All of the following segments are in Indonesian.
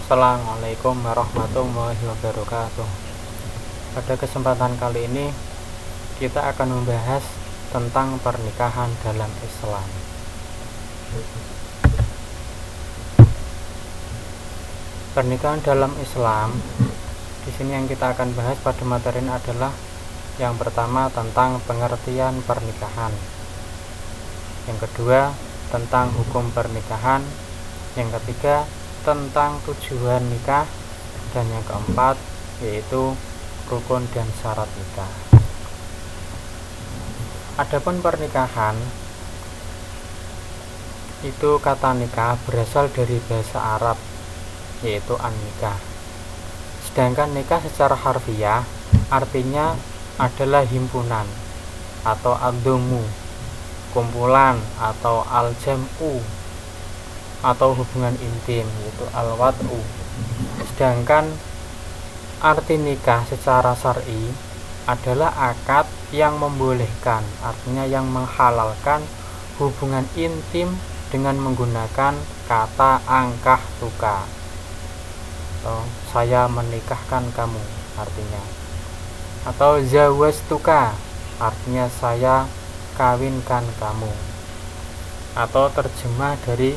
Assalamualaikum warahmatullahi wabarakatuh. Pada kesempatan kali ini kita akan membahas tentang pernikahan dalam Islam. Pernikahan dalam Islam, di sini yang kita akan bahas pada materi ini adalah yang pertama tentang pengertian pernikahan, yang kedua tentang hukum pernikahan, yang ketiga tentang tujuan nikah, dan yang keempat yaitu rukun dan syarat nikah. Adapun pernikahan, itu kata nikah berasal dari bahasa Arab yaitu an-nikah. Sedangkan nikah secara harfiah artinya adalah himpunan atau ad-dumu, kumpulan atau al-jam'u atau hubungan intim yaitu al-wat'u. Sedangkan arti nikah secara syar'i adalah akad yang membolehkan, artinya yang menghalalkan hubungan intim dengan menggunakan kata angkah tuka atau saya menikahkan kamu artinya, atau zawastuka artinya saya kawinkan kamu, atau terjemah dari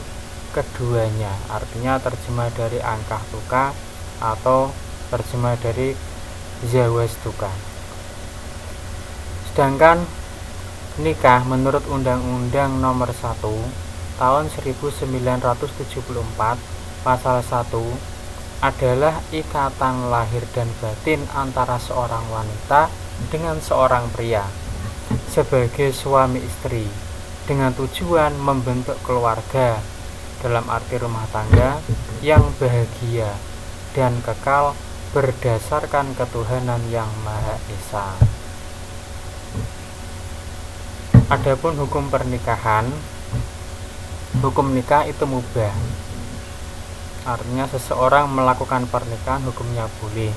keduanya artinya terjemah dari angkah tuka atau terjemah dari zawastuka. Sedangkan nikah menurut Undang-Undang Nomor 1 Tahun 1974 Pasal 1 adalah ikatan lahir dan batin antara seorang wanita dengan seorang pria sebagai suami istri dengan tujuan membentuk keluarga dalam arti rumah tangga yang bahagia dan kekal berdasarkan ketuhanan yang Maha Esa. Adapun hukum pernikahan, hukum nikah itu mubah. Artinya seseorang melakukan pernikahan hukumnya boleh,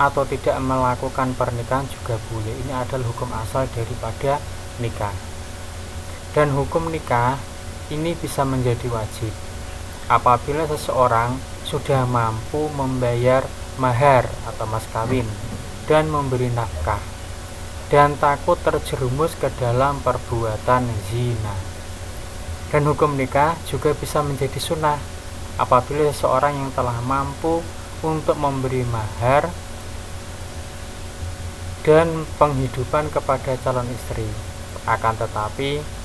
atau tidak melakukan pernikahan juga boleh. Ini adalah hukum asal daripada nikah. Dan hukum nikah ini bisa menjadi wajib apabila seseorang sudah mampu membayar mahar atau mas kawin dan memberi nafkah dan takut terjerumus ke dalam perbuatan zina. Dan hukum nikah juga bisa menjadi sunnah apabila seseorang yang telah mampu untuk memberi mahar dan penghidupan kepada calon istri, akan tetapi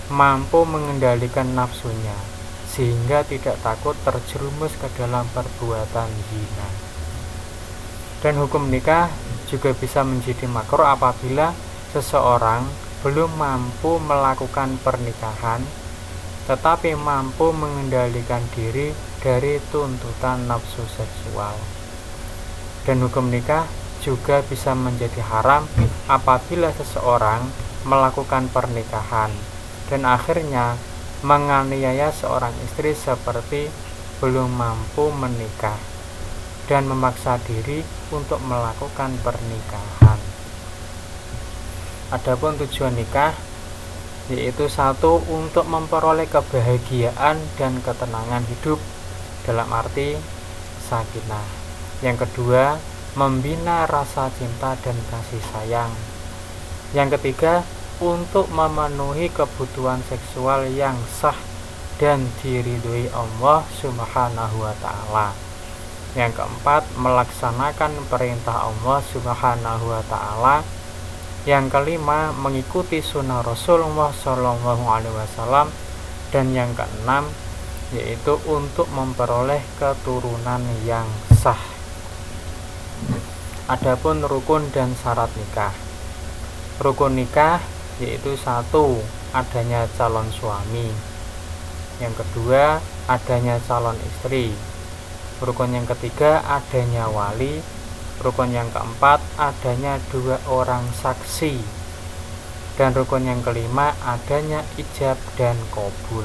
mampu mengendalikan nafsunya sehingga tidak takut terjerumus ke dalam perbuatan zina. Dan hukum nikah juga bisa menjadi makruh apabila seseorang belum mampu melakukan pernikahan tetapi mampu mengendalikan diri dari tuntutan nafsu seksual. Dan hukum nikah juga bisa menjadi haram apabila seseorang melakukan pernikahan dan akhirnya menganiaya seorang istri seperti belum mampu menikah dan memaksa diri untuk melakukan pernikahan. Adapun tujuan nikah yaitu satu, untuk memperoleh kebahagiaan dan ketenangan hidup dalam arti sakinah. Yang kedua, membina rasa cinta dan kasih sayang. Yang ketiga, untuk memenuhi kebutuhan seksual yang sah dan diridhoi Allah Subhanahu wa Ta'ala. Yang keempat, melaksanakan perintah Allah Subhanahu wa Ta'ala. Yang kelima, mengikuti sunnah Rasulullah SAW. Dan yang keenam, yaitu untuk memperoleh keturunan yang sah. Adapun rukun dan syarat nikah. Rukun nikah yaitu satu, adanya calon suami. Yang kedua, adanya calon istri. Rukun yang ketiga, adanya wali. Rukun yang keempat, adanya 2 orang saksi. Dan rukun yang kelima, adanya ijab dan qabul.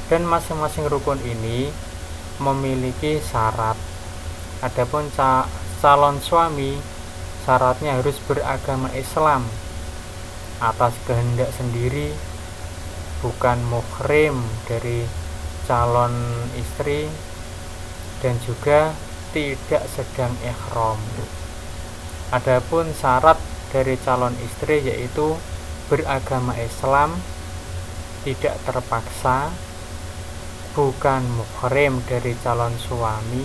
Dan masing-masing rukun ini memiliki syarat. Adapun calon suami, syaratnya harus beragama Islam atas kehendak sendiri, bukan muhrim dari calon istri dan juga tidak sedang ihram. Adapun syarat dari calon istri yaitu beragama Islam, tidak terpaksa, bukan muhrim dari calon suami,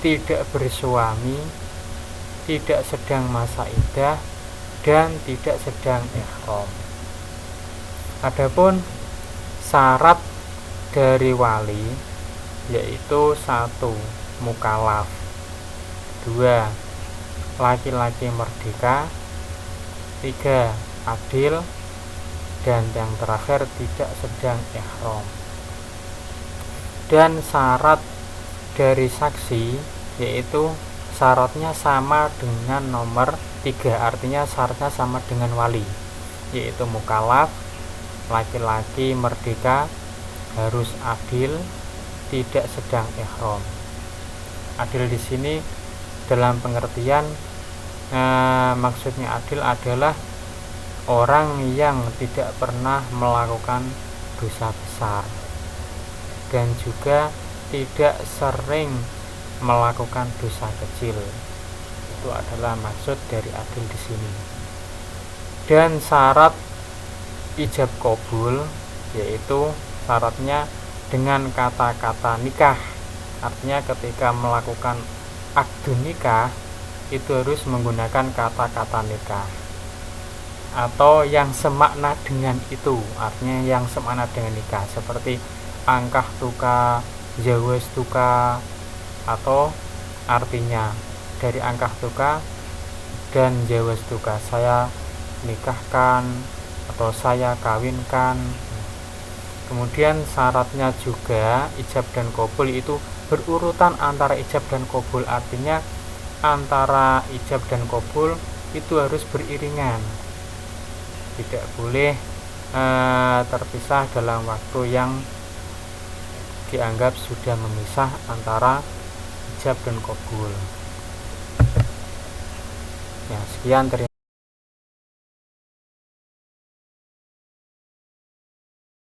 tidak bersuami, tidak sedang masa iddah, dan tidak sedang ihram. Adapun syarat dari wali yaitu 1. Mukallaf, 2. Laki-laki merdeka, 3. Adil, dan yang terakhir tidak sedang ihram. Dan syarat dari saksi yaitu syaratnya sama dengan nomor 3, artinya syaratnya sama dengan wali, yaitu mukallaf, laki-laki merdeka, harus adil, tidak sedang ihram. Adil di sini dalam pengertian maksudnya adil adalah orang yang tidak pernah melakukan dosa besar dan juga tidak sering melakukan dosa kecil. Itu adalah maksud dari adil di sini. Dan syarat ijab qabul yaitu syaratnya dengan kata-kata nikah. Artinya ketika melakukan akdun nikah itu harus menggunakan kata-kata nikah atau yang semakna dengan itu, artinya yang semakna dengan nikah, seperti angkah tuka, jawaz tuka, atau artinya dari angkah tuka dan jawaz tuka, saya nikahkan atau saya kawinkan. Kemudian syaratnya juga ijab dan qabul itu berurutan antara ijab dan qabul, artinya antara ijab dan qabul itu harus beriringan, tidak boleh terpisah dalam waktu yang dianggap sudah memisah antara ijab dan qabul. Ya, sekian, terima